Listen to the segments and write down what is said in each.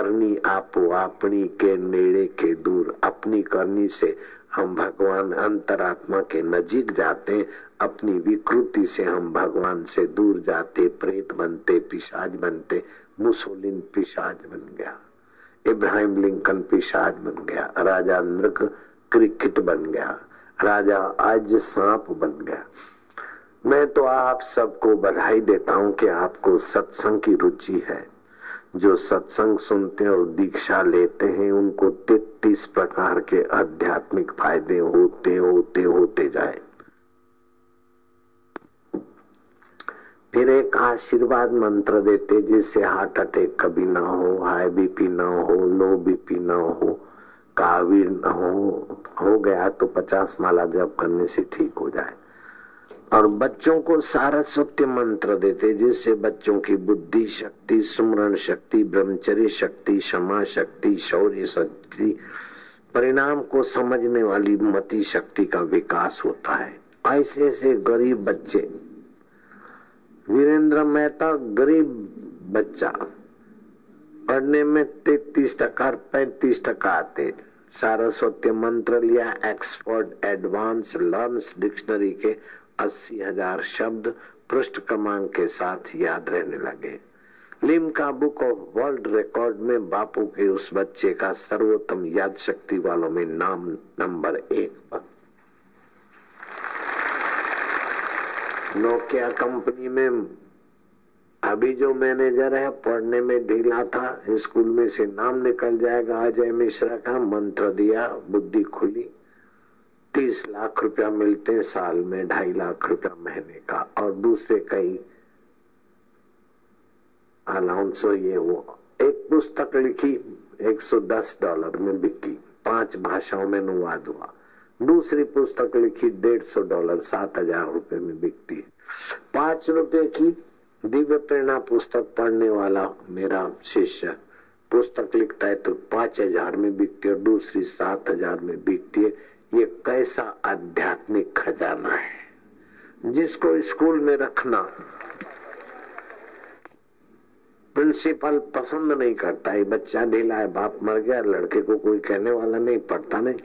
करनी आपो अपनी के नेड़े के दूर। अपनी करनी से हम भगवान अंतरात्मा के नजीक जाते, अपनी विकृति से हम भगवान से दूर जाते, प्रेत बनते, पिशाच बनते। मुसोलिन पिशाच बन गया, इब्राहिम लिंकन पिशाच बन गया, राजा नृक क्रिकेट बन गया, राजा आज सांप बन गया। मैं तो आप सबको बधाई देता हूं कि आपको सत्संग की रुचि है। जो सत्संग सुनते हैं और दीक्षा लेते हैं उनको 33 प्रकार के आध्यात्मिक फायदे होते होते होते जाए। फिर एक आशीर्वाद मंत्र देते जिससे हार्ट अटैक कभी ना हो, हाई बीपी ना हो, लो बीपी ना हो, काविर ना हो गया तो 50 माला जप करने से ठीक हो जाए। और बच्चों को सारस्वत मंत्र देते जिससे बच्चों की बुद्धि शक्ति, सुमरण शक्ति, ब्रह्मचर्य शक्ति, क्षमा शक्ति, शौर्य शक्ति, परिणाम को समझने वाली मति शक्ति का विकास होता है। ऐसे ऐसे गरीब बच्चे, वीरेंद्र मेहता गरीब बच्चा, पढ़ने में 33% 35% आते, सारस्वत मंत्र लिया, एक्सफोर्ड एडवांस लर्न्स डिक्शनरी के 80,000 शब्द पृष्ठ क्रमांक के साथ याद रहने लगे। Limca book of world record में बापू के उस बच्चे का सर्वोत्तम याद शक्ति वालों में नाम नंबर 1 पर। नोकिया कंपनी में अभी जो मैनेजर है पढ़ने में ढीला था, स्कूल में से नाम निकल जाएगा। अजय मिश्रा का मंत्र दिया, बुद्धि खुली। 30 लाख रुपया मिलते साल में, 2.5 लाख रुपया महीने का, और दूसरे कई अलाउंस। ये वो एक पुस्तक लिखी, $110 में बिकी, 5 भाषाओं में अनुवाद हुआ। दूसरी पुस्तक लिखी, $150, 7,000 रुपए में बिकती है। 5 रुपए की दिव्य प्रेरणा पुस्तक पढ़ने वाला मेरा शिष्य पुस्तक लिखता है तो 5,000 में बिकती है और दूसरी 7,000 में बिकती है। ये कैसा आध्यात्मिक खजाना है जिसको स्कूल में रखना प्रिंसिपल पसंद नहीं करता है। बच्चा ढीला है, बाप मर गया, लड़के को कोई कहने वाला नहीं, पढ़ता नहीं,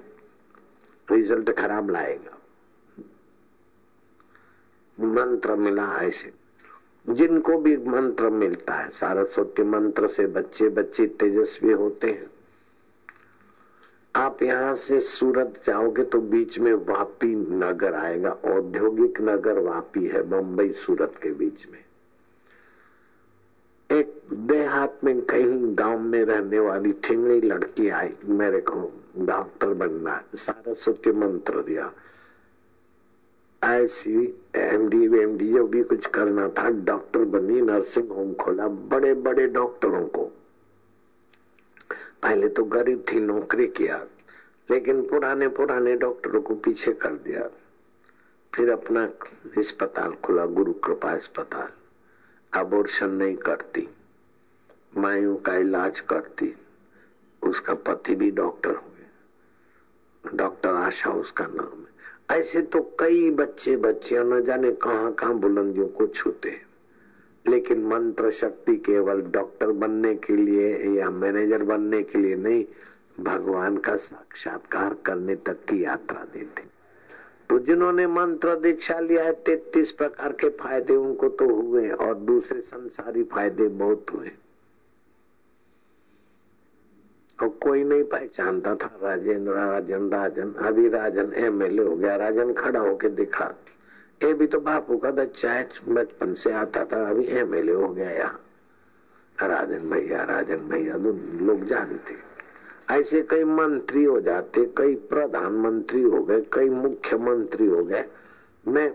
रिजल्ट खराब लाएगा। मंत्र मिला ऐसे जिनको भी मंत्र मिलता है, सारस्वती मंत्र से बच्चे बच्चे तेजस्वी होते हैं। आप यहाँ से सूरत जाओगे तो बीच में वापी नगर आएगा, औद्योगिक नगर वापी है, बंबई सूरत के बीच में। एक देहात में कहीं गांव में रहने वाली ठिंगड़ी लड़की आई, मेरे को डॉक्टर बनना है, सारस्वती मंत्र दिया। ऐसी एमडी जो भी कुछ करना था, डॉक्टर बनी, नर्सिंग होम खोला, बड़े बड़े डॉक्टरों को। पहले तो गरीब थी, नौकरी किया, लेकिन पुराने डॉक्टरों को पीछे कर दिया। फिर अपना अस्पताल खुला, गुरु कृपा अस्पताल। अबॉर्शन नहीं करती, मायूं का इलाज करती। उसका पति भी डॉक्टर हुए, डॉक्टर आशा उसका नाम है। ऐसे तो कई बच्चियां न जाने कहां बुलंदियों को छूते हैं, लेकिन मंत्र शक्ति केवल डॉक्टर बनने के लिए या मैनेजर बनने के लिए नहीं, भगवान का साक्षात्कार करने तक की यात्रा देते। तो जिन्होंने मंत्र दीक्षा लिया है 33 प्रकार के फायदे उनको तो हुए, और दूसरे संसारी फायदे बहुत हुए। और कोई नहीं पहचानता था राजन, अभी राजन एमएलए हो गया। राजन खड़ा होके दिखा, ये भी तो बापू का बच्चा है, बचपन से आता था, अभी एमएलए हो गया। यहाँ राजन भैया लोग जानते। ऐसे कई मंत्री हो जाते, कई प्रधानमंत्री हो गए, कई मुख्यमंत्री हो गए। मैं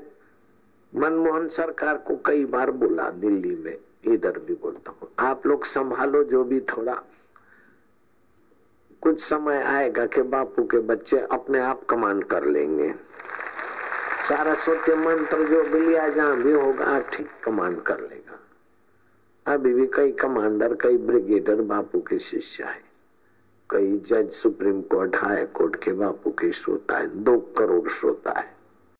मनमोहन सरकार को कई बार बोला, दिल्ली में, इधर भी बोलता हूँ, आप लोग संभालो जो भी, थोड़ा कुछ समय आएगा कि बापू के बच्चे अपने आप कमांड कर लेंगे। सारस्वती मंत्र जो भी लिया जहां भी होगा ठीक कमांड कर लेगा। अभी भी कई कमांडर, कई ब्रिगेडर बापू के शिष्य है, कई जज सुप्रीम कोर्ट, हाई कोर्ट के बापू के श्रोता है, 2 करोड़ श्रोता है।